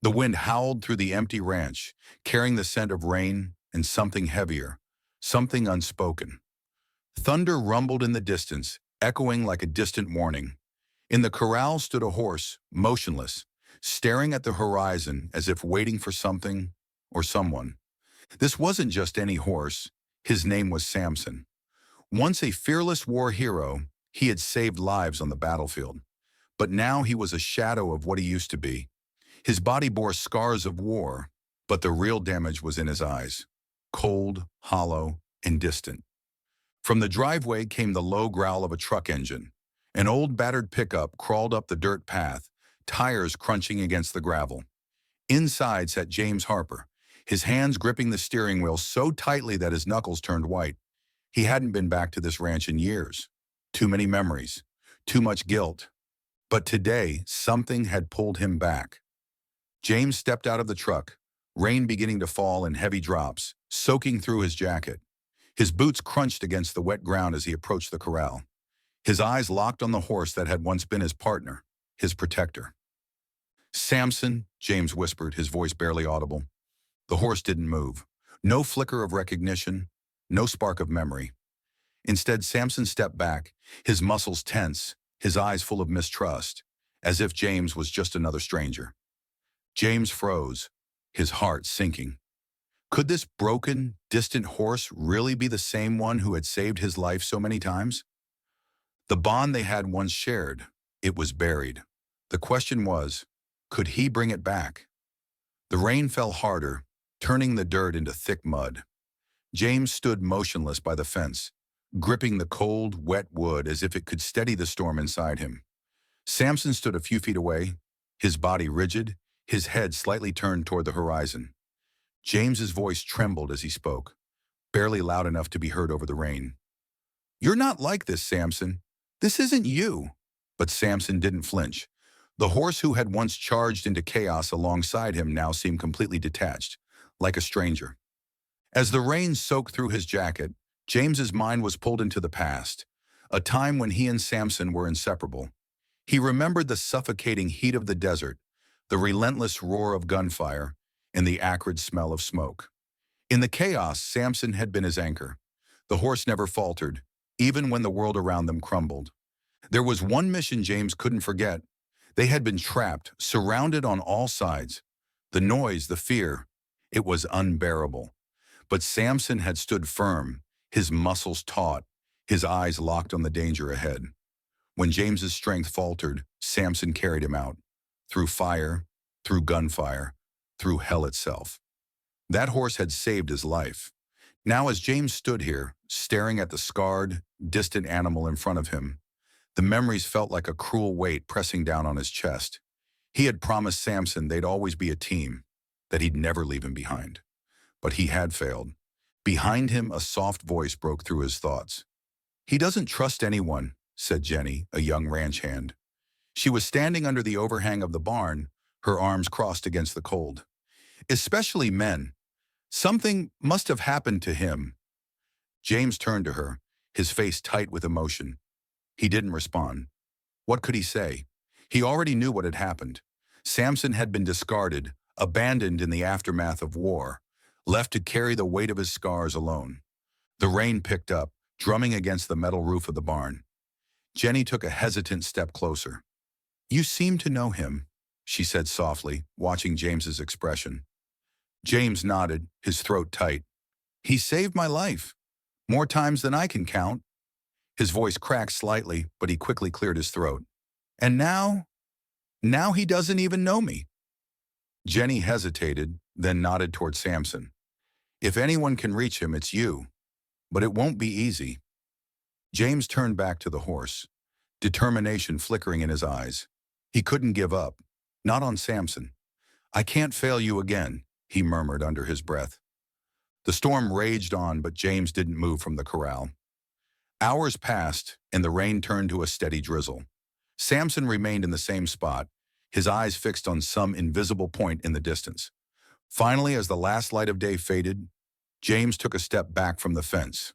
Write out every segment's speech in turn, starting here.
The wind howled through the empty ranch, carrying the scent of rain and something heavier, something unspoken. Thunder rumbled in the distance, echoing like a distant warning. In the corral stood a horse, motionless, staring at the horizon as if waiting for something or someone. This wasn't just any horse. His name was Samson. Once a fearless war hero, he had saved lives on the battlefield. But now he was a shadow of what he used to be. His body bore scars of war, but the real damage was in his eyes, cold, hollow, and distant. From the driveway came the low growl of a truck engine. An old battered pickup crawled up the dirt path, tires crunching against the gravel. Inside sat James Harper, his hands gripping the steering wheel so tightly that his knuckles turned white. He hadn't been back to this ranch in years. Too many memories, too much guilt. But today, something had pulled him back. James stepped out of the truck, rain beginning to fall in heavy drops, soaking through his jacket. His boots crunched against the wet ground as he approached the corral. His eyes locked on the horse that had once been his partner, his protector. "Samson," James whispered, his voice barely audible. The horse didn't move. No flicker of recognition, no spark of memory. Instead, Samson stepped back, his muscles tense, his eyes full of mistrust, as if James was just another stranger. James froze, his heart sinking. Could this broken, distant horse really be the same one who had saved his life so many times? The bond they had once shared, it was buried. The question was, could he bring it back? The rain fell harder, turning the dirt into thick mud. James stood motionless by the fence, gripping the cold, wet wood as if it could steady the storm inside him. Samson stood a few feet away, his body rigid, his head slightly turned toward the horizon. James's voice trembled as he spoke, barely loud enough to be heard over the rain. "You're not like this, Samson. This isn't you." But Samson didn't flinch. The horse who had once charged into chaos alongside him now seemed completely detached, like a stranger. As the rain soaked through his jacket, James's mind was pulled into the past, a time when he and Samson were inseparable. He remembered the suffocating heat of the desert, the relentless roar of gunfire, and the acrid smell of smoke. In the chaos, Samson had been his anchor. The horse never faltered, even when the world around them crumbled. There was one mission James couldn't forget. They had been trapped, surrounded on all sides. The noise, the fear, it was unbearable. But Samson had stood firm, his muscles taut, his eyes locked on the danger ahead. When James's strength faltered, Samson carried him out, through fire, through gunfire, through hell itself. That horse had saved his life. Now as James stood here, staring at the scarred, distant animal in front of him, the memories felt like a cruel weight pressing down on his chest. He had promised Samson they'd always be a team, that he'd never leave him behind. But he had failed. Behind him, a soft voice broke through his thoughts. "He doesn't trust anyone," said Jenny, a young ranch hand. She was standing under the overhang of the barn, her arms crossed against the cold. "Especially men. Something must have happened to him." James turned to her, his face tight with emotion. He didn't respond. What could he say? He already knew what had happened. Samson had been discarded, abandoned in the aftermath of war, left to carry the weight of his scars alone. The rain picked up, drumming against the metal roof of the barn. Jenny took a hesitant step closer. "You seem to know him," she said softly, watching James's expression. James nodded, his throat tight. "He saved my life, more times than I can count." His voice cracked slightly, but he quickly cleared his throat. "And now he doesn't even know me." Jenny hesitated, then nodded toward Samson. "If anyone can reach him, it's you. But it won't be easy." James turned back to the horse, determination flickering in his eyes. He couldn't give up, not on Samson. "I can't fail you again," he murmured under his breath. The storm raged on, but James didn't move from the corral. Hours passed, and the rain turned to a steady drizzle. Samson remained in the same spot, his eyes fixed on some invisible point in the distance. Finally, as the last light of day faded, James took a step back from the fence.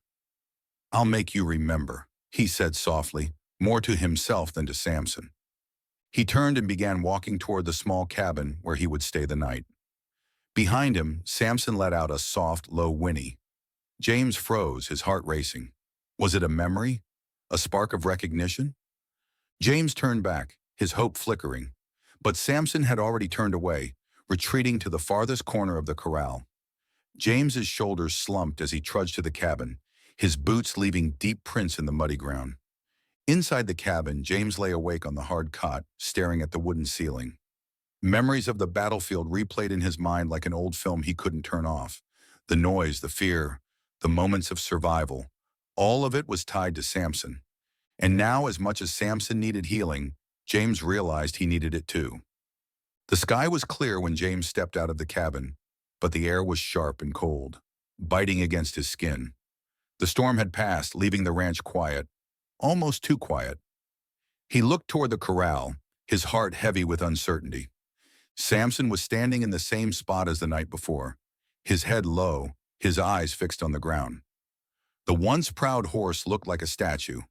"I'll make you remember," he said softly, more to himself than to Samson. He turned and began walking toward the small cabin where he would stay the night. Behind him, Samson let out a soft, low whinny. James froze, his heart racing. Was it a memory? A spark of recognition? James turned back, his hope flickering. But Samson had already turned away, retreating to the farthest corner of the corral. James's shoulders slumped as he trudged to the cabin, his boots leaving deep prints in the muddy ground. Inside the cabin, James lay awake on the hard cot, staring at the wooden ceiling. Memories of the battlefield replayed in his mind like an old film he couldn't turn off. The noise, the fear, the moments of survival, all of it was tied to Samson. And now, as much as Samson needed healing, James realized he needed it too. The sky was clear when James stepped out of the cabin, but the air was sharp and cold, biting against his skin. The storm had passed, leaving the ranch quiet, almost too quiet. He looked toward the corral, his heart heavy with uncertainty. Samson was standing in the same spot as the night before, his head low, his eyes fixed on the ground. The once proud horse looked like a statue,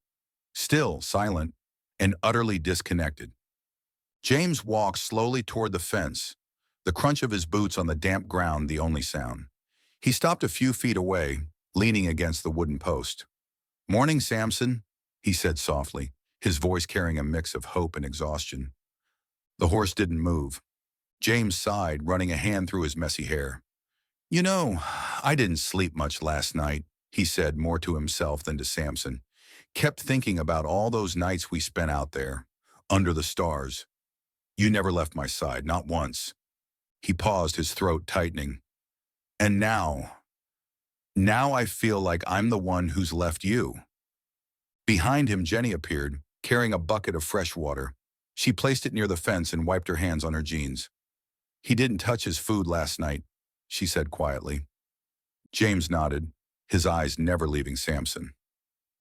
still, silent, and utterly disconnected. James walked slowly toward the fence, the crunch of his boots on the damp ground the only sound. He stopped a few feet away, leaning against the wooden post. "Morning, Samson," he said softly, his voice carrying a mix of hope and exhaustion. The horse didn't move. James sighed, running a hand through his messy hair. "You know, I didn't sleep much last night," he said, more to himself than to Samson. "Kept thinking about all those nights we spent out there, under the stars. You never left my side, not once." He paused, his throat tightening. "And now I feel like I'm the one who's left you." Behind him, Jenny appeared, carrying a bucket of fresh water. She placed it near the fence and wiped her hands on her jeans. "He didn't touch his food last night," she said quietly. James nodded, his eyes never leaving Samson.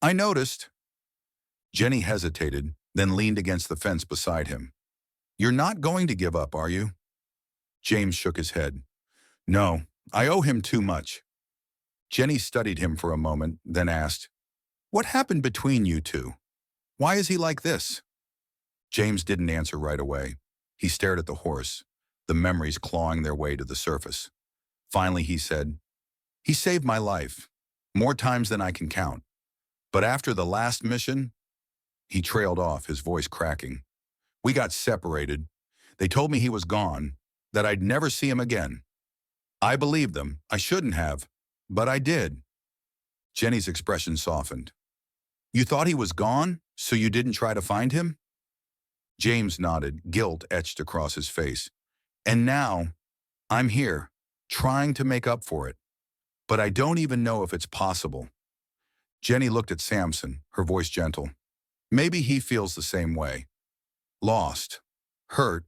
"I noticed." Jenny hesitated, then leaned against the fence beside him. "You're not going to give up, are you?" James shook his head. "No, I owe him too much." Jenny studied him for a moment, then asked, "What happened between you two? Why is he like this?" James didn't answer right away. He stared at the horse, the memories clawing their way to the surface. Finally, he said, "He saved my life, more times than I can count. But after the last mission," he trailed off, his voice cracking. "We got separated. They told me he was gone, that I'd never see him again. I believed them. I shouldn't have, but I did." Jenny's expression softened. "You thought he was gone, so you didn't try to find him?" James nodded, guilt etched across his face. "And now, I'm here, trying to make up for it. But I don't even know if it's possible." Jenny looked at Samson, her voice gentle. "Maybe he feels the same way. Lost, hurt,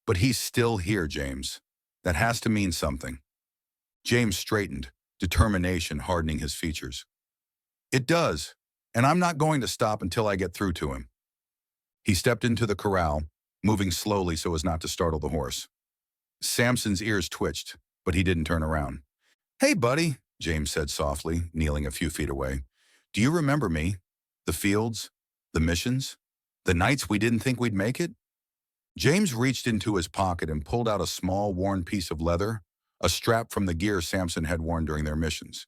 but he's still here, James. That has to mean something." James straightened, determination hardening his features. "It does, and I'm not going to stop until I get through to him." He stepped into the corral, moving slowly so as not to startle the horse. Samson's ears twitched, but he didn't turn around. "Hey, buddy," James said softly, kneeling a few feet away. "Do you remember me? The fields? The missions? The nights we didn't think we'd make it?" James reached into his pocket and pulled out a small, worn piece of leather, a strap from the gear Samson had worn during their missions.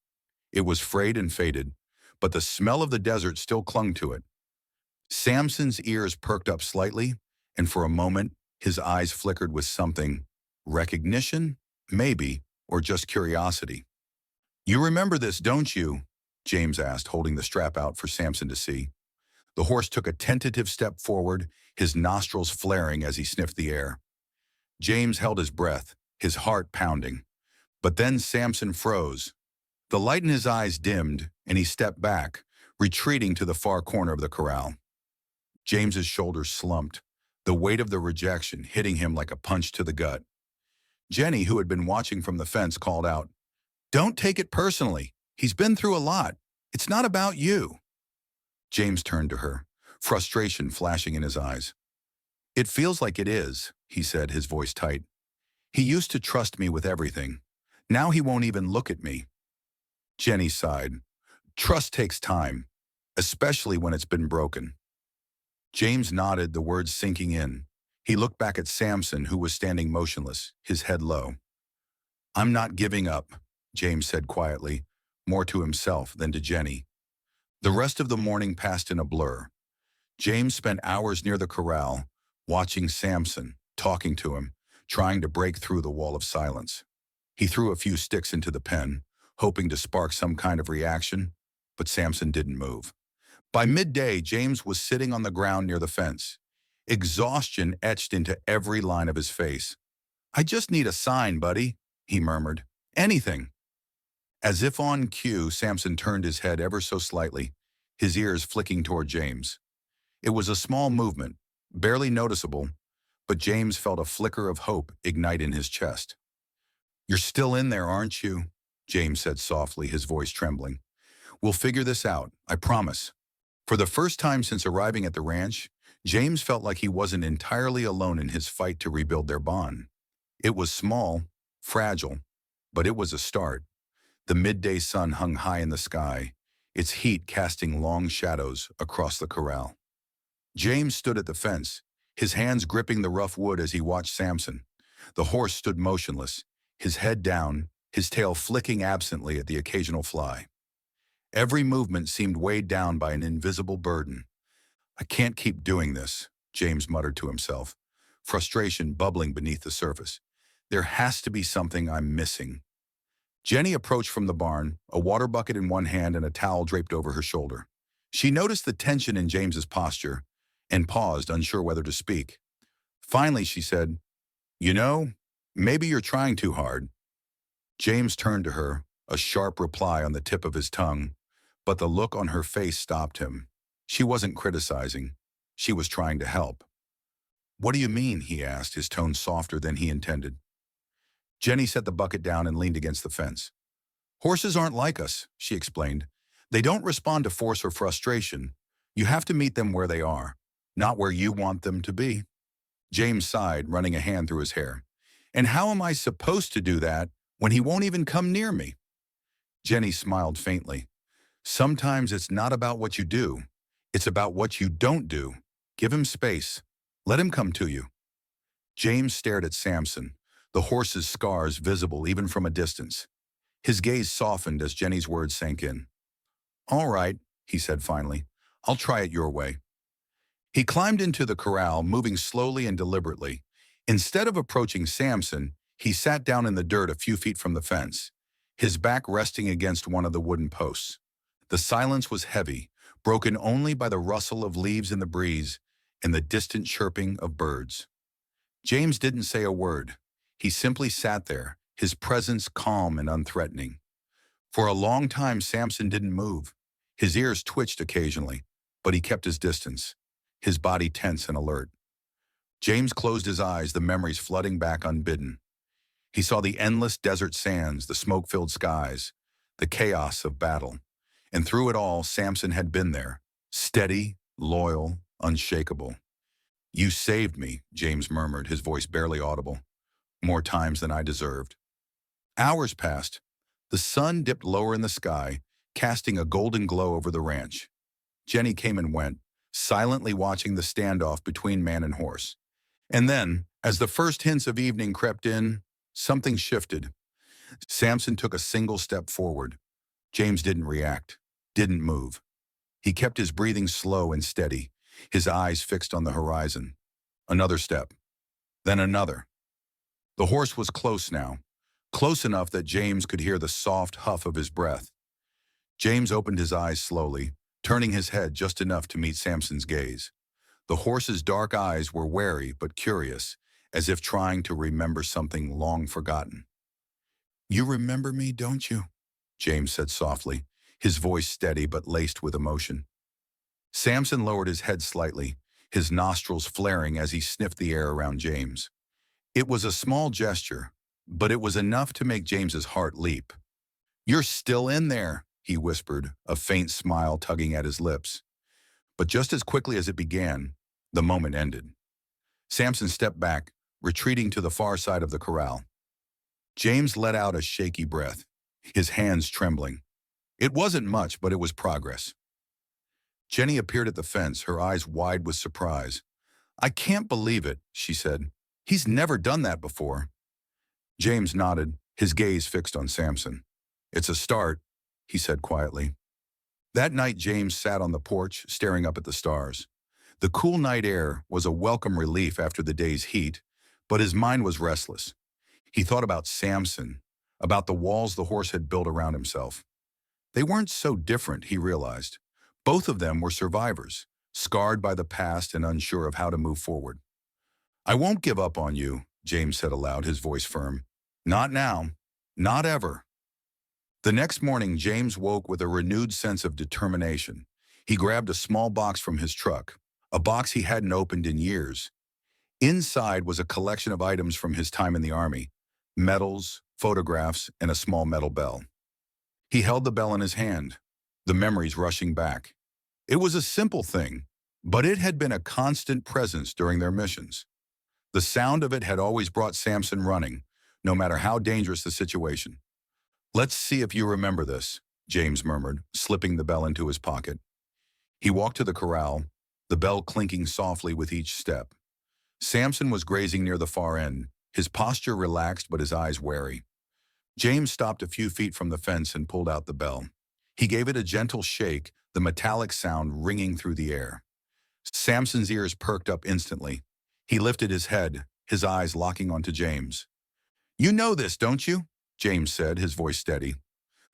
It was frayed and faded, but the smell of the desert still clung to it. Samson's ears perked up slightly, and for a moment, his eyes flickered with something. Recognition? Maybe, or just curiosity. "You remember this, don't you?" James asked, holding the strap out for Samson to see. The horse took a tentative step forward, his nostrils flaring as he sniffed the air. James held his breath, his heart pounding. But then Samson froze. The light in his eyes dimmed, and he stepped back, retreating to the far corner of the corral. James's shoulders slumped, the weight of the rejection hitting him like a punch to the gut. Jenny, who had been watching from the fence, called out, "Don't take it personally. He's been through a lot. It's not about you." James turned to her, frustration flashing in his eyes. "It feels like it is," he said, his voice tight. "He used to trust me with everything. Now he won't even look at me." Jenny sighed. "Trust takes time, especially when it's been broken." James nodded, the words sinking in, He looked back at Samson, who was standing motionless, his head low. "I'm not giving up," James said quietly, more to himself than to Jenny. The rest of the morning passed in a blur. James spent hours near the corral, watching Samson, talking to him, trying to break through the wall of silence. He threw a few sticks into the pen, hoping to spark some kind of reaction, but Samson didn't move. By midday, James was sitting on the ground near the fence, exhaustion etched into every line of his face. "I just need a sign, buddy," he murmured. "Anything." As if on cue, Samson turned his head ever so slightly, his ears flicking toward James. It was a small movement, barely noticeable, but James felt a flicker of hope ignite in his chest. "You're still in there, aren't you?" James said softly, his voice trembling. "We'll figure this out, I promise." For the first time since arriving at the ranch, James felt like he wasn't entirely alone in his fight to rebuild their bond. It was small, fragile, but it was a start. The midday sun hung high in the sky, its heat casting long shadows across the corral. James stood at the fence, his hands gripping the rough wood as he watched Samson. The horse stood motionless, his head down, his tail flicking absently at the occasional fly. Every movement seemed weighed down by an invisible burden. "I can't keep doing this," James muttered to himself, frustration bubbling beneath the surface. "There has to be something I'm missing." Jenny approached from the barn, a water bucket in one hand and a towel draped over her shoulder. She noticed the tension in James's posture and paused, unsure whether to speak. Finally, she said, "You know, maybe you're trying too hard." James turned to her, a sharp reply on the tip of his tongue, but the look on her face stopped him. She wasn't criticizing. She was trying to help. "What do you mean?" he asked, his tone softer than he intended. Jenny set the bucket down and leaned against the fence. "Horses aren't like us," she explained. "They don't respond to force or frustration. You have to meet them where they are, not where you want them to be." James sighed, running a hand through his hair. "And how am I supposed to do that when he won't even come near me?" Jenny smiled faintly. "Sometimes it's not about what you do. It's about what you don't do. Give him space. Let him come to you." James stared at Samson, the horse's scars visible even from a distance. His gaze softened as Jenny's words sank in. "All right," he said finally. "I'll try it your way." He climbed into the corral, moving slowly and deliberately. Instead of approaching Samson, he sat down in the dirt a few feet from the fence, his back resting against one of the wooden posts. The silence was heavy, broken only by the rustle of leaves in the breeze and the distant chirping of birds. James didn't say a word. He simply sat there, his presence calm and unthreatening. For a long time, Samson didn't move. His ears twitched occasionally, but he kept his distance, his body tense and alert. James closed his eyes, the memories flooding back unbidden. He saw the endless desert sands, the smoke-filled skies, the chaos of battle. And through it all, Samson had been there, steady, loyal, unshakable. "You saved me," James murmured, his voice barely audible. "More times than I deserved." Hours passed. The sun dipped lower in the sky, casting a golden glow over the ranch. Jenny came and went, silently watching the standoff between man and horse. And then, as the first hints of evening crept in, something shifted. Samson took a single step forward. James didn't react, didn't move. He kept his breathing slow and steady, his eyes fixed on the horizon. Another step, then another. The horse was close now, close enough that James could hear the soft huff of his breath. James opened his eyes slowly, turning his head just enough to meet Samson's gaze. The horse's dark eyes were wary but curious, as if trying to remember something long forgotten. "You remember me, don't you?" James said softly, his voice steady but laced with emotion. Samson lowered his head slightly, his nostrils flaring as he sniffed the air around James. It was a small gesture, but it was enough to make James's heart leap. "You're still in there," he whispered, a faint smile tugging at his lips. But just as quickly as it began, the moment ended. Samson stepped back, retreating to the far side of the corral. James let out a shaky breath, his hands trembling. It wasn't much, but it was progress. Jenny appeared at the fence, her eyes wide with surprise. I can't believe it, she said. He's never done that before. James nodded, his gaze fixed on Samson. It's a start, he said quietly. That night, James sat on the porch, staring up at the stars. The cool night air was a welcome relief after the day's heat, but his mind was restless. He thought about Samson, about the walls the horse had built around himself. They weren't so different, he realized. Both of them were survivors, scarred by the past and unsure of how to move forward. I won't give up on you, James said aloud, his voice firm. Not now. Not ever. The next morning, James woke with a renewed sense of determination. He grabbed a small box from his truck, a box he hadn't opened in years. Inside was a collection of items from his time in the army, medals, photographs, and a small metal bell. He held the bell in his hand, the memories rushing back. It was a simple thing, but it had been a constant presence during their missions. The sound of it had always brought Samson running, no matter how dangerous the situation. Let's see if you remember this, James murmured, slipping the bell into his pocket. He walked to the corral, the bell clinking softly with each step. Samson was grazing near the far end, his posture relaxed but his eyes wary. James stopped a few feet from the fence and pulled out the bell. He gave it a gentle shake, the metallic sound ringing through the air. Samson's ears perked up instantly. He lifted his head, his eyes locking onto James. You know this, don't you? James said, his voice steady.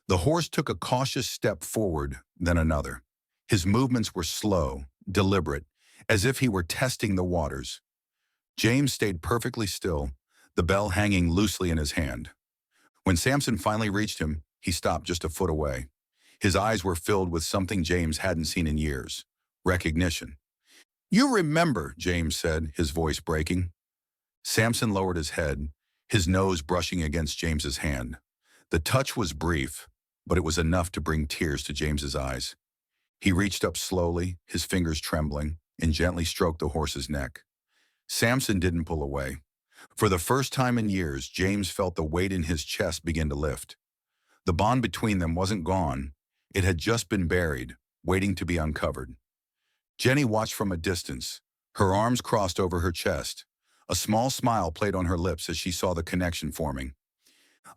The horse took a cautious step forward, then another. His movements were slow, deliberate, as if he were testing the waters. James stayed perfectly still, the bell hanging loosely in his hand. When Samson finally reached him, he stopped just a foot away. His eyes were filled with something James hadn't seen in years: recognition. You remember, James said, his voice breaking. Samson lowered his head, his nose brushing against James's hand. The touch was brief, but it was enough to bring tears to James's eyes. He reached up slowly, his fingers trembling, and gently stroked the horse's neck. Samson didn't pull away. For the first time in years, James felt the weight in his chest begin to lift. The bond between them wasn't gone. It had just been buried, waiting to be uncovered. Jenny watched from a distance, her arms crossed over her chest. A small smile played on her lips as she saw the connection forming.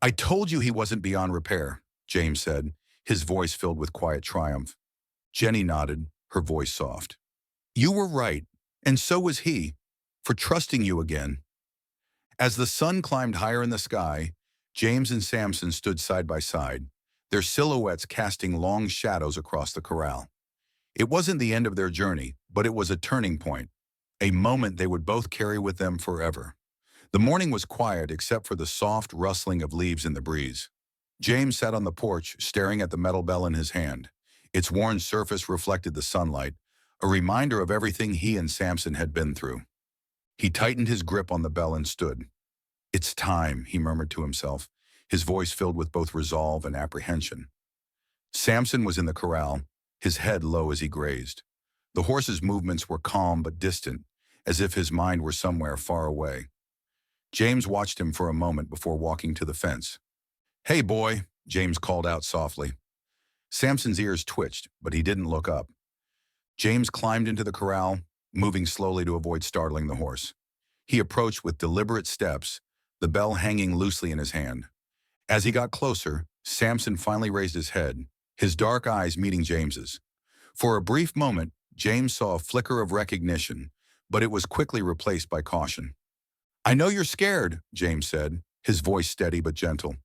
I told you he wasn't beyond repair, James said, his voice filled with quiet triumph. Jenny nodded, her voice soft. You were right, and so was he, for trusting you again. As the sun climbed higher in the sky, James and Samson stood side by side, their silhouettes casting long shadows across the corral. It wasn't the end of their journey, but it was a turning point, a moment they would both carry with them forever. The morning was quiet except for the soft rustling of leaves in the breeze. James sat on the porch, staring at the metal bell in his hand. Its worn surface reflected the sunlight, a reminder of everything he and Samson had been through. He tightened his grip on the bell and stood. It's time, he murmured to himself, his voice filled with both resolve and apprehension. Samson was in the corral, his head low as he grazed. The horse's movements were calm but distant, as if his mind were somewhere far away. James watched him for a moment before walking to the fence. Hey, boy, James called out softly. Samson's ears twitched, but he didn't look up. James climbed into the corral, moving slowly to avoid startling the horse. He approached with deliberate steps, the bell hanging loosely in his hand. As he got closer, Samson finally raised his head, his dark eyes meeting James's. For a brief moment, James saw a flicker of recognition, but it was quickly replaced by caution. I know you're scared, James said, his voice steady but gentle.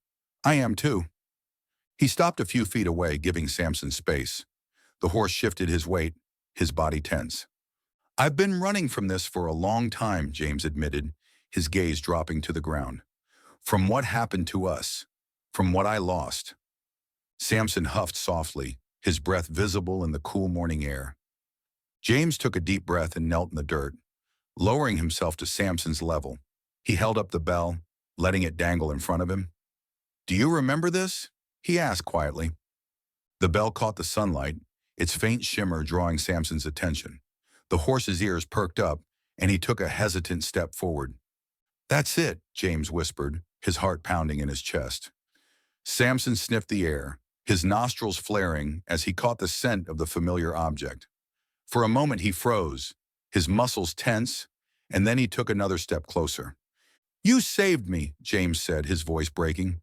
I am too. He stopped a few feet away, giving Samson space. The horse shifted his weight, his body tense. I've been running from this for a long time, James admitted, his gaze dropping to the ground. From what happened to us, from what I lost. Samson huffed softly, his breath visible in the cool morning air. James took a deep breath and knelt in the dirt, lowering himself to Samson's level. He held up the bell, letting it dangle in front of him. Do you remember this? He asked quietly. The bell caught the sunlight, its faint shimmer drawing Samson's attention. The horse's ears perked up, and he took a hesitant step forward. That's it, James whispered, his heart pounding in his chest. Samson sniffed the air, his nostrils flaring as he caught the scent of the familiar object. For a moment he froze, his muscles tense, and then he took another step closer. "You saved me," James said, his voice breaking.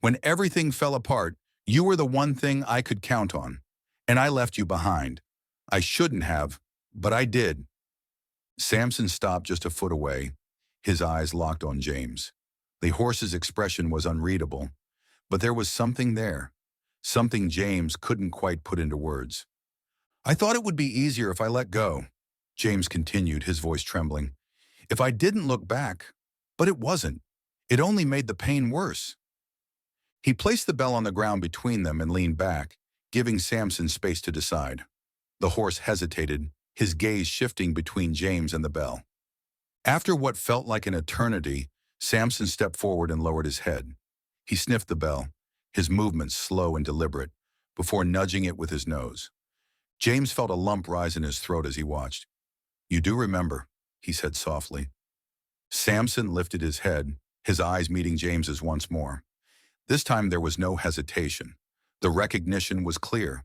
"When everything fell apart, you were the one thing I could count on, and I left you behind. I shouldn't have, but I did." Samson stopped just a foot away, his eyes locked on James. The horse's expression was unreadable, but there was something there, something James couldn't quite put into words. "I thought it would be easier if I let go," James continued, his voice trembling. "If I didn't look back, but it wasn't. It only made the pain worse." He placed the bell on the ground between them and leaned back, giving Samson space to decide. The horse hesitated, his gaze shifting between James and the bell. After what felt like an eternity, Samson stepped forward and lowered his head. He sniffed the bell, his movements slow and deliberate, before nudging it with his nose. James felt a lump rise in his throat as he watched. "You do remember," he said softly. Samson lifted his head, his eyes meeting James's once more. This time there was no hesitation. The recognition was clear.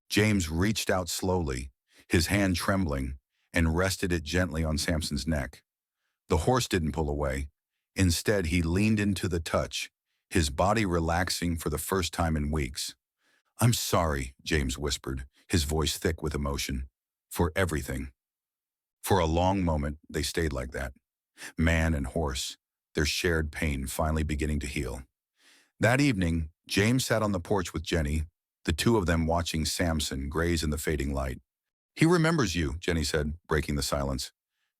James reached out slowly, his hand trembling, and rested it gently on Samson's neck. The horse didn't pull away. Instead, he leaned into the touch, his body relaxing for the first time in weeks. "I'm sorry," James whispered, his voice thick with emotion. "For everything." For a long moment, they stayed like that. Man and horse, their shared pain finally beginning to heal. That evening, James sat on the porch with Jenny, the two of them watching Samson graze in the fading light. "He remembers you," Jenny said, breaking the silence.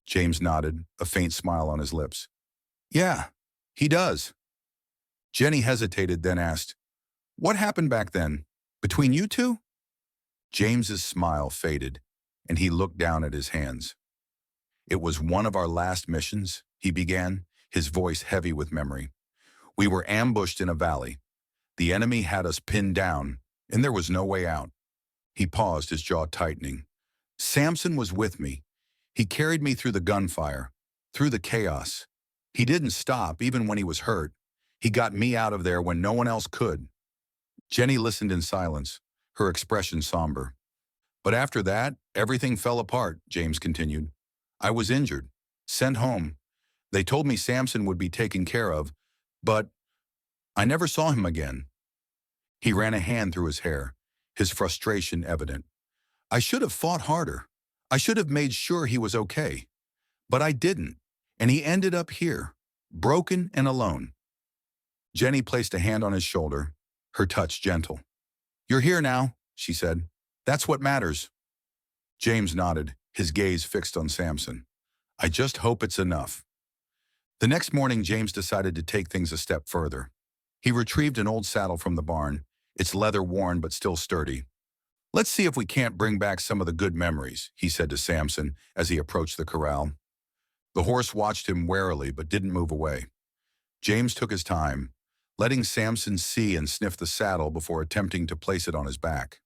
James nodded, a faint smile on his lips. "Yeah, he does." Jenny hesitated, then asked, "What happened back then? Between you two?" James's smile faded, and he looked down at his hands. "It was one of our last missions," he began, his voice heavy with memory. "We were ambushed in a valley. The enemy had us pinned down, and there was no way out." He paused, his jaw tightening. "Samson was with me. He carried me through the gunfire, through the chaos. He didn't stop, even when he was hurt. He got me out of there when no one else could." Jenny listened in silence, her expression somber. "But after that, everything fell apart," James continued. "I was injured, sent home. They told me Samson would be taken care of, but I never saw him again." He ran a hand through his hair, his frustration evident. "I should have fought harder. I should have made sure he was okay. But I didn't, and he ended up here, broken and alone." Jenny placed a hand on his shoulder, her touch gentle. "You're here now," she said. "That's what matters." James nodded, his gaze fixed on Samson. "I just hope it's enough." The next morning, James decided to take things a step further. He retrieved an old saddle from the barn, its leather worn but still sturdy. "Let's see if we can't bring back some of the good memories," he said to Samson as he approached the corral. The horse watched him warily but didn't move away. James took his time, letting Samson see and sniff the saddle before attempting to place it on his back.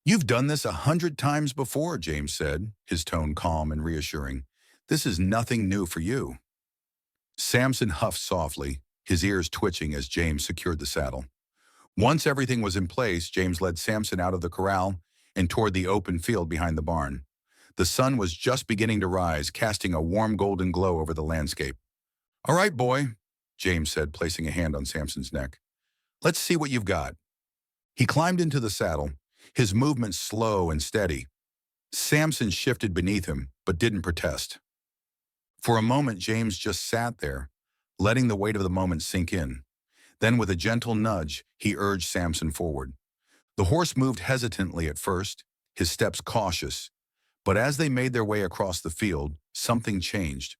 "You've done this 100 times before," James said, his tone calm and reassuring. "This is nothing new for you." Samson huffed softly, his ears twitching as James secured the saddle. Once everything was in place, James led Samson out of the corral and toward the open field behind the barn. The sun was just beginning to rise, casting a warm golden glow over the landscape. "All right, boy," James said, placing a hand on Samson's neck. "Let's see what you've got." He climbed into the saddle, his movements slow and steady. Samson shifted beneath him, but didn't protest. For a moment, James just sat there, letting the weight of the moment sink in. Then, with a gentle nudge, he urged Samson forward. The horse moved hesitantly at first, his steps cautious, but as they made their way across the field, something changed.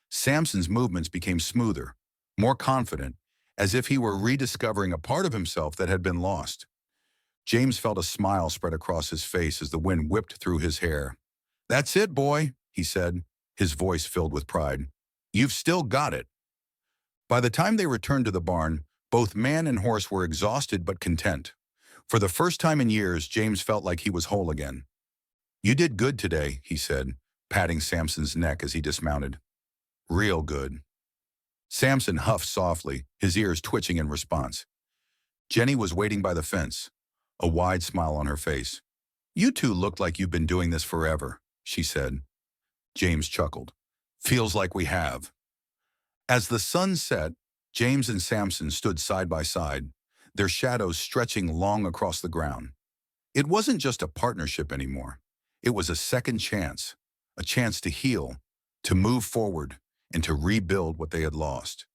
Samson's movements became smoother, more confident, as if he were rediscovering a part of himself that had been lost. James felt a smile spread across his face as the wind whipped through his hair. "That's it, boy," he said, his voice filled with pride. "You've still got it." By the time they returned to the barn, both man and horse were exhausted but content. For the first time in years, James felt like he was whole again. "You did good today," he said, patting Samson's neck as he dismounted. "Real good." Samson huffed softly, his ears twitching in response. Jenny was waiting by the fence, a wide smile on her face. "You two look like you've been doing this forever," she said. James chuckled. Feels like we have. As the sun set, James and Samson stood side by side, their shadows stretching long across the ground. It wasn't just a partnership anymore. It was a second chance, a chance to heal, to move forward, and to rebuild what they had lost.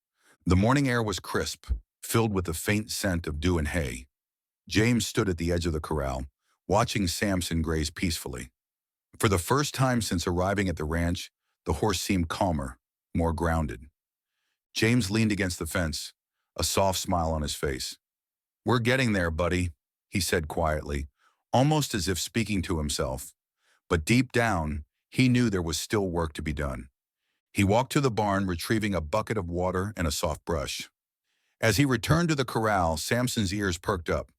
The morning air was crisp, filled with the faint scent of dew and hay. James stood at the edge of the corral, watching Samson graze peacefully. For the first time since arriving at the ranch, the horse seemed calmer, more grounded. James leaned against the fence, a soft smile on his face. "We're getting there, buddy," he said quietly, almost as if speaking to himself. But deep down, he knew there was still work to be done. He walked to the barn, retrieving a bucket of water and a soft brush. As he returned to the corral, Samson's ears perked up.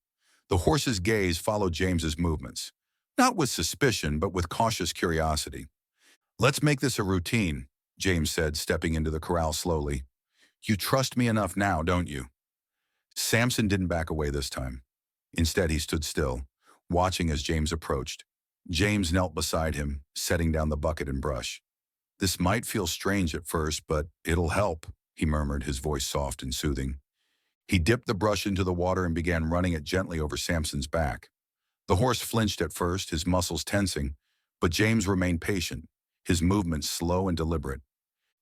The horse's gaze followed James's movements, not with suspicion, but with cautious curiosity. "Let's make this a routine," James said, stepping into the corral slowly. "You trust me enough now, don't you?" Samson didn't back away this time. Instead, he stood still, watching as James approached. James knelt beside him, setting down the bucket and brush. "This might feel strange at first, but it'll help," he murmured, his voice soft and soothing. He dipped the brush into the water and began running it gently over Samson's back. The horse flinched at first, his muscles tensing, but James remained patient, his movements slow and deliberate.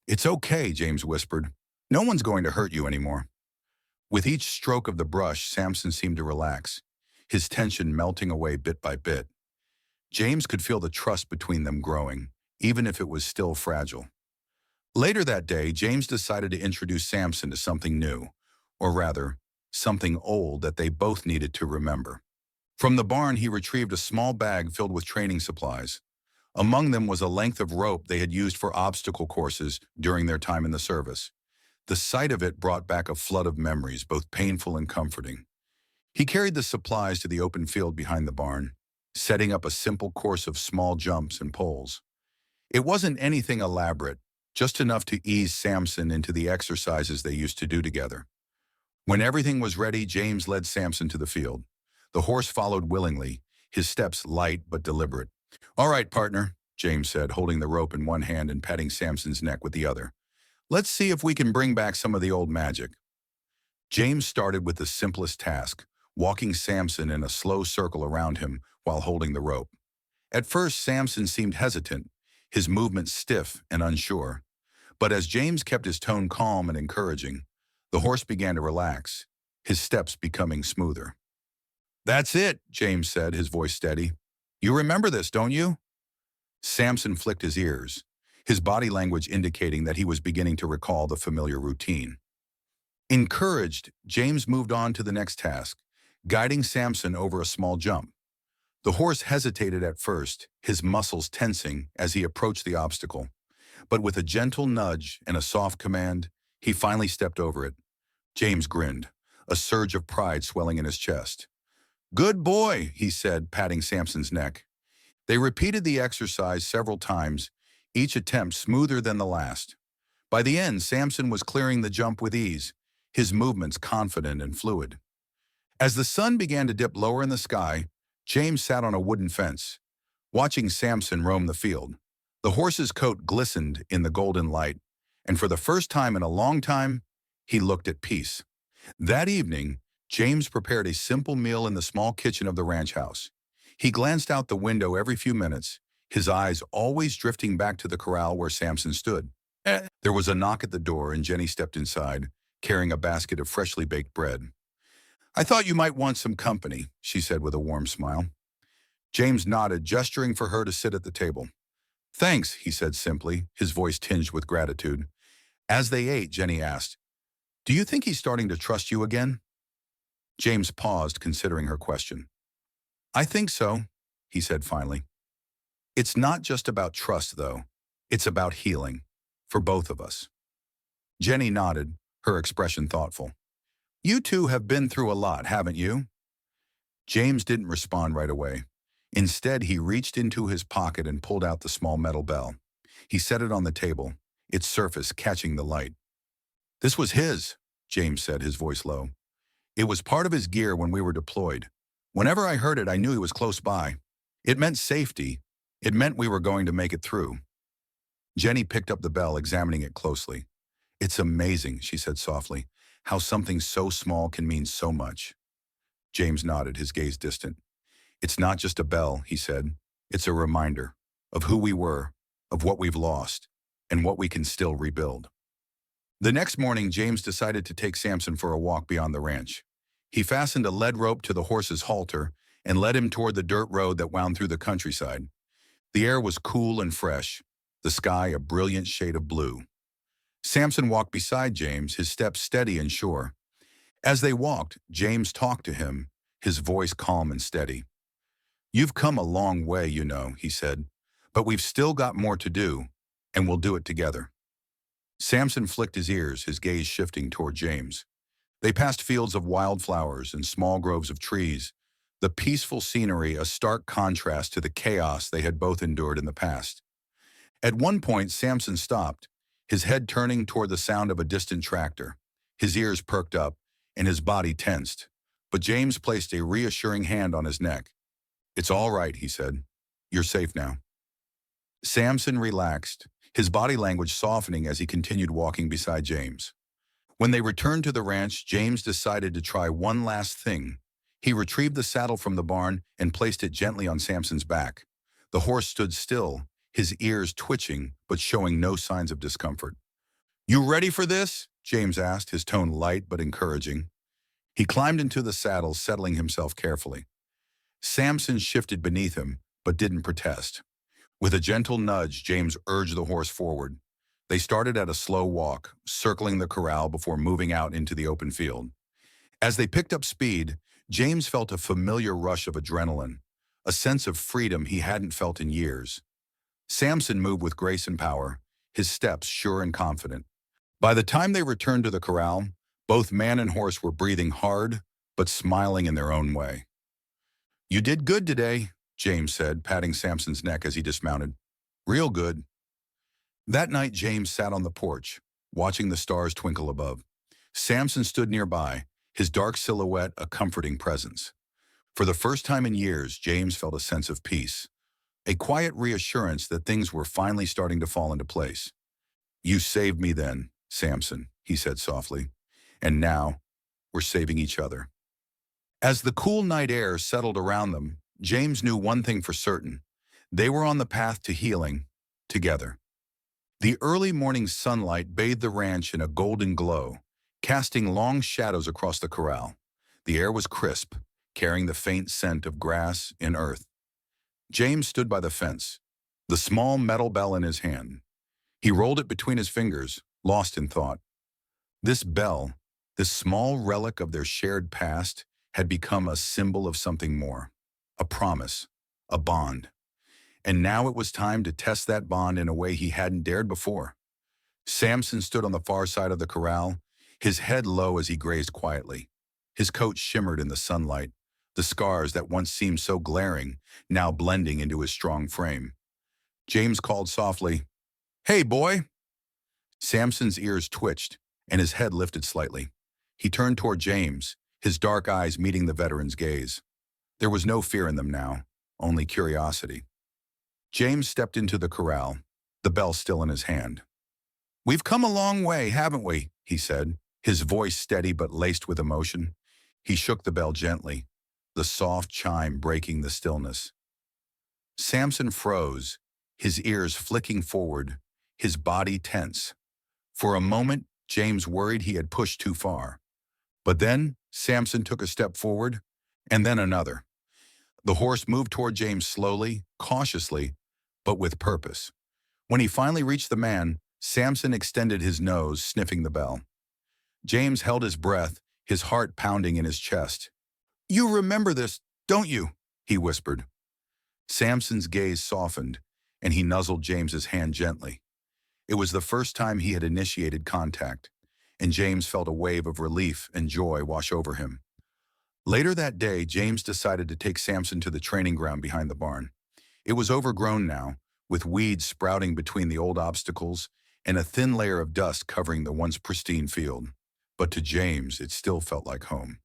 "It's okay," James whispered. "No one's going to hurt you anymore." With each stroke of the brush, Samson seemed to relax, his tension melting away bit by bit. James could feel the trust between them growing, even if it was still fragile. Later that day, James decided to introduce Samson to something new, or rather, something old that they both needed to remember. From the barn, he retrieved a small bag filled with training supplies. Among them was a length of rope they had used for obstacle courses during their time in the service. The sight of it brought back a flood of memories, both painful and comforting. He carried the supplies to the open field behind the barn, setting up a simple course of small jumps and poles. It wasn't anything elaborate, just enough to ease Samson into the exercises they used to do together. When everything was ready, James led Samson to the field. The horse followed willingly, his steps light but deliberate. "All right, partner," James said, holding the rope in one hand and patting Samson's neck with the other. "Let's see if we can bring back some of the old magic." James started with the simplest task, walking Samson in a slow circle around him while holding the rope. At first, Samson seemed hesitant, his movements stiff and unsure. But as James kept his tone calm and encouraging, the horse began to relax, his steps becoming smoother. "That's it," James said, his voice steady. "You remember this, don't you?" Samson flicked his ears, his body language indicating that he was beginning to recall the familiar routine. Encouraged, James moved on to the next task, guiding Samson over a small jump. The horse hesitated at first, his muscles tensing as he approached the obstacle. But with a gentle nudge and a soft command, he finally stepped over it. James grinned, a surge of pride swelling in his chest. "Good boy," he said, patting Samson's neck. They repeated the exercise several times, each attempt smoother than the last. By the end, Samson was clearing the jump with ease, his movements confident and fluid. As the sun began to dip lower in the sky, James sat on a wooden fence, watching Samson roam the field. The horse's coat glistened in the golden light, and for the first time in a long time, he looked at peace. That evening, James prepared a simple meal in the small kitchen of the ranch house. He glanced out the window every few minutes, his eyes always drifting back to the corral where Samson stood. There was a knock at the door, and Jenny stepped inside, carrying a basket of freshly baked bread. "I thought you might want some company," she said with a warm smile. James nodded, gesturing for her to sit at the table. "Thanks," he said simply, his voice tinged with gratitude. As they ate, Jenny asked, "Do you think he's starting to trust you again?" James paused, considering her question. "I think so," he said finally. "It's not just about trust, though. It's about healing, for both of us." Jenny nodded, her expression thoughtful. "You two have been through a lot, haven't you?" James didn't respond right away. Instead, he reached into his pocket and pulled out the small metal bell. He set it on the table, its surface catching the light. "This was his," James said, his voice low. "It was part of his gear when we were deployed. Whenever I heard it, I knew he was close by. It meant safety. It meant we were going to make it through." Jenny picked up the bell, examining it closely. It's amazing, she said softly, how something so small can mean so much. James nodded, his gaze distant. It's not just a bell, he said. It's a reminder of who we were, of what we've lost, and what we can still rebuild. The next morning, James decided to take Samson for a walk beyond the ranch. He fastened a lead rope to the horse's halter and led him toward the dirt road that wound through the countryside. The air was cool and fresh, the sky a brilliant shade of blue. Samson walked beside James, his steps steady and sure. As they walked, James talked to him, his voice calm and steady. You've come a long way, you know, he said, but we've still got more to do, and we'll do it together. Samson flicked his ears, his gaze shifting toward James. They passed fields of wildflowers and small groves of trees, the peaceful scenery a stark contrast to the chaos they had both endured in the past. At one point, Samson stopped, his head turning toward the sound of a distant tractor. His ears perked up, and his body tensed. But James placed a reassuring hand on his neck. It's all right, he said. You're safe now. Samson relaxed, his body language softening as he continued walking beside James. When they returned to the ranch, James decided to try one last thing. He retrieved the saddle from the barn and placed it gently on Samson's back. The horse stood still, his ears twitching but showing no signs of discomfort. You ready for this? James asked, his tone light but encouraging. He climbed into the saddle, settling himself carefully. Samson shifted beneath him, but didn't protest. With a gentle nudge, James urged the horse forward. They started at a slow walk, circling the corral before moving out into the open field. As they picked up speed, James felt a familiar rush of adrenaline, a sense of freedom he hadn't felt in years. Samson moved with grace and power, his steps sure and confident. By the time they returned to the corral, both man and horse were breathing hard, but smiling in their own way. You did good today, James said, patting Samson's neck as he dismounted. Real good. That night, James sat on the porch, watching the stars twinkle above. Samson stood nearby, his dark silhouette a comforting presence. For the first time in years, James felt a sense of peace, a quiet reassurance that things were finally starting to fall into place. You saved me then, Samson, he said softly, and now we're saving each other. As the cool night air settled around them, James knew one thing for certain. They were on the path to healing, together. The early morning sunlight bathed the ranch in a golden glow, casting long shadows across the corral. The air was crisp, carrying the faint scent of grass and earth. James stood by the fence, the small metal bell in his hand. He rolled it between his fingers, lost in thought. This bell, this small relic of their shared past, had become a symbol of something more, a promise, a bond. And now it was time to test that bond in a way he hadn't dared before. Samson stood on the far side of the corral, his head low as he grazed quietly. His coat shimmered in the sunlight, the scars that once seemed so glaring, now blending into his strong frame. James called softly, "Hey, boy!" Samson's ears twitched, and his head lifted slightly. He turned toward James, his dark eyes meeting the veteran's gaze. There was no fear in them now, only curiosity. James stepped into the corral, the bell still in his hand. "We've come a long way, haven't we?" he said, his voice steady but laced with emotion. He shook the bell gently, the soft chime breaking the stillness. Samson froze, his ears flicking forward, his body tense. For a moment, James worried he had pushed too far. But then, Samson took a step forward, and then another. The horse moved toward James slowly, cautiously, but with purpose. When he finally reached the man, Samson extended his nose, sniffing the bell. James held his breath, his heart pounding in his chest. "You remember this, don't you?" he whispered. Samson's gaze softened, and he nuzzled James's hand gently. It was the first time he had initiated contact, and James felt a wave of relief and joy wash over him. Later that day, James decided to take Samson to the training ground behind the barn. It was overgrown now, with weeds sprouting between the old obstacles and a thin layer of dust covering the once pristine field. But to James, it still felt like home.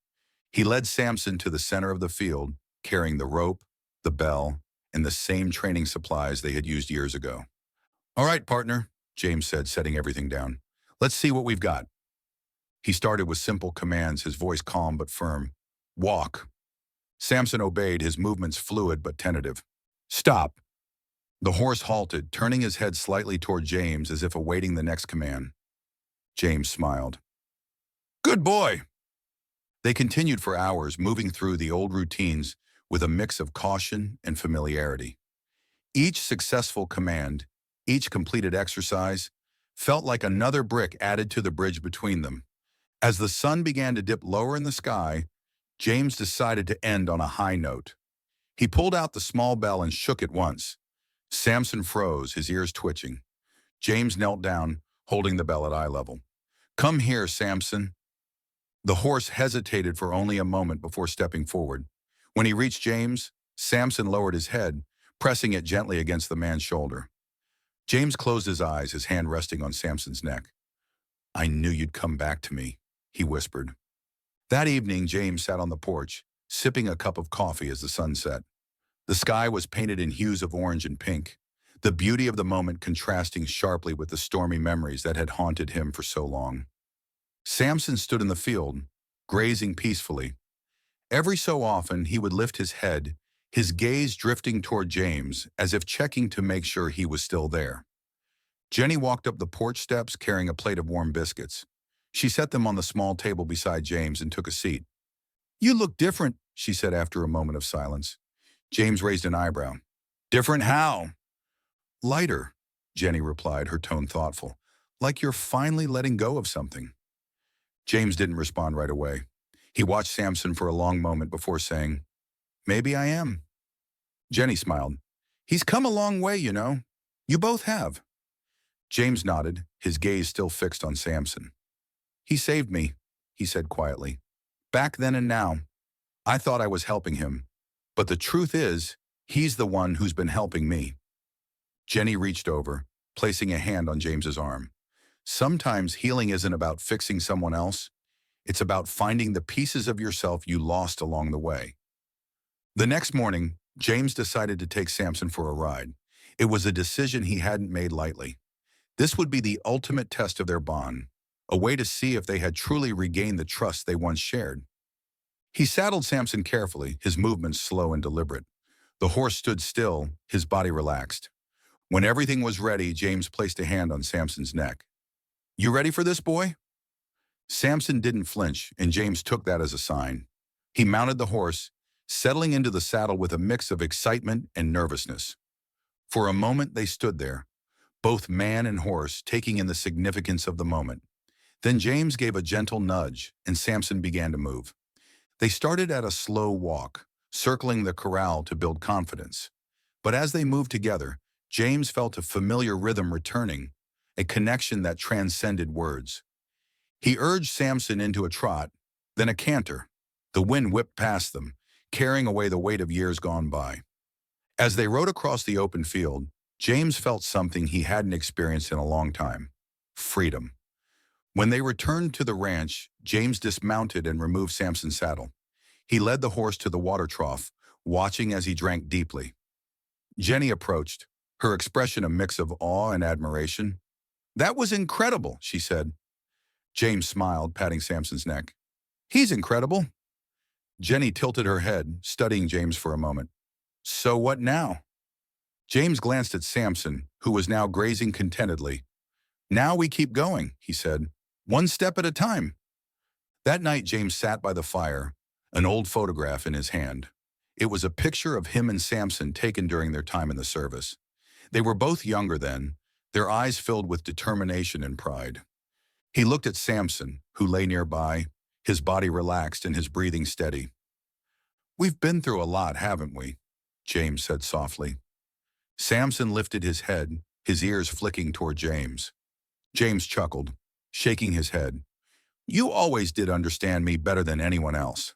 He led Samson to the center of the field, carrying the rope, the bell, and the same training supplies they had used years ago. All right, partner, James said, setting everything down. Let's see what we've got. He started with simple commands, his voice calm but firm. Walk. Samson obeyed, his movements fluid but tentative. Stop. The horse halted, turning his head slightly toward James as if awaiting the next command. James smiled. Good boy. They continued for hours, moving through the old routines with a mix of caution and familiarity. Each successful command, each completed exercise, felt like another brick added to the bridge between them. As the sun began to dip lower in the sky, James decided to end on a high note. He pulled out the small bell and shook it once. Samson froze, his ears twitching. James knelt down, holding the bell at eye level. Come here, Samson. The horse hesitated for only a moment before stepping forward. When he reached James, Samson lowered his head, pressing it gently against the man's shoulder. James closed his eyes, his hand resting on Samson's neck. I knew you'd come back to me, he whispered. That evening, James sat on the porch, sipping a cup of coffee as the sun set. The sky was painted in hues of orange and pink, the beauty of the moment contrasting sharply with the stormy memories that had haunted him for so long. Samson stood in the field, grazing peacefully. Every so often, he would lift his head, his gaze drifting toward James, as if checking to make sure he was still there. Jenny walked up the porch steps carrying a plate of warm biscuits. She set them on the small table beside James and took a seat. You look different, she said after a moment of silence. James raised an eyebrow. Different how? Lighter, Jenny replied, her tone thoughtful. Like you're finally letting go of something. James didn't respond right away. He watched Samson for a long moment before saying, Maybe I am. Jenny smiled. He's come a long way, you know. You both have. James nodded, his gaze still fixed on Samson. He saved me, he said quietly. Back then and now. I thought I was helping him. But the truth is, he's the one who's been helping me. Jenny reached over, placing a hand on James's arm. Sometimes healing isn't about fixing someone else. It's about finding the pieces of yourself you lost along the way. The next morning, James decided to take Samson for a ride. It was a decision he hadn't made lightly. This would be the ultimate test of their bond, a way to see if they had truly regained the trust they once shared. He saddled Samson carefully, his movements slow and deliberate. The horse stood still, his body relaxed. When everything was ready, James placed a hand on Samson's neck. You ready for this, boy? Samson didn't flinch, and James took that as a sign. He mounted the horse, settling into the saddle with a mix of excitement and nervousness. For a moment, they stood there, both man and horse taking in the significance of the moment. Then James gave a gentle nudge, and Samson began to move. They started at a slow walk, circling the corral to build confidence. But as they moved together, James felt a familiar rhythm returning, a connection that transcended words. He urged Samson into a trot, then a canter. The wind whipped past them, carrying away the weight of years gone by. As they rode across the open field, James felt something he hadn't experienced in a long time: freedom. When they returned to the ranch, James dismounted and removed Samson's saddle. He led the horse to the water trough, watching as he drank deeply. Jenny approached, her expression a mix of awe and admiration. That was incredible, she said. James smiled, patting Samson's neck. He's incredible. Jenny tilted her head, studying James for a moment. So what now? James glanced at Samson, who was now grazing contentedly. Now we keep going, he said, one step at a time. That night, James sat by the fire, an old photograph in his hand. It was a picture of him and Samson taken during their time in the service. They were both younger then, their eyes filled with determination and pride. He looked at Samson, who lay nearby, his body relaxed and his breathing steady. We've been through a lot, haven't we? James said softly. Samson lifted his head, his ears flicking toward James. James chuckled, shaking his head. You always did understand me better than anyone else.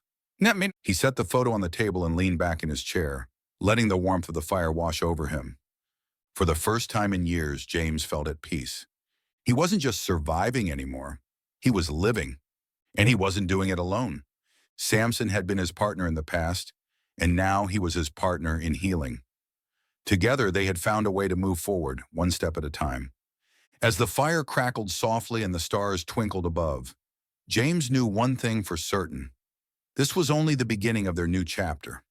He set the photo on the table and leaned back in his chair, letting the warmth of the fire wash over him. For the first time in years, James felt at peace. He wasn't just surviving anymore. He was living. And he wasn't doing it alone. Samson had been his partner in the past, and now he was his partner in healing. Together, they had found a way to move forward, one step at a time. As the fire crackled softly and the stars twinkled above, James knew one thing for certain. This was only the beginning of their new chapter.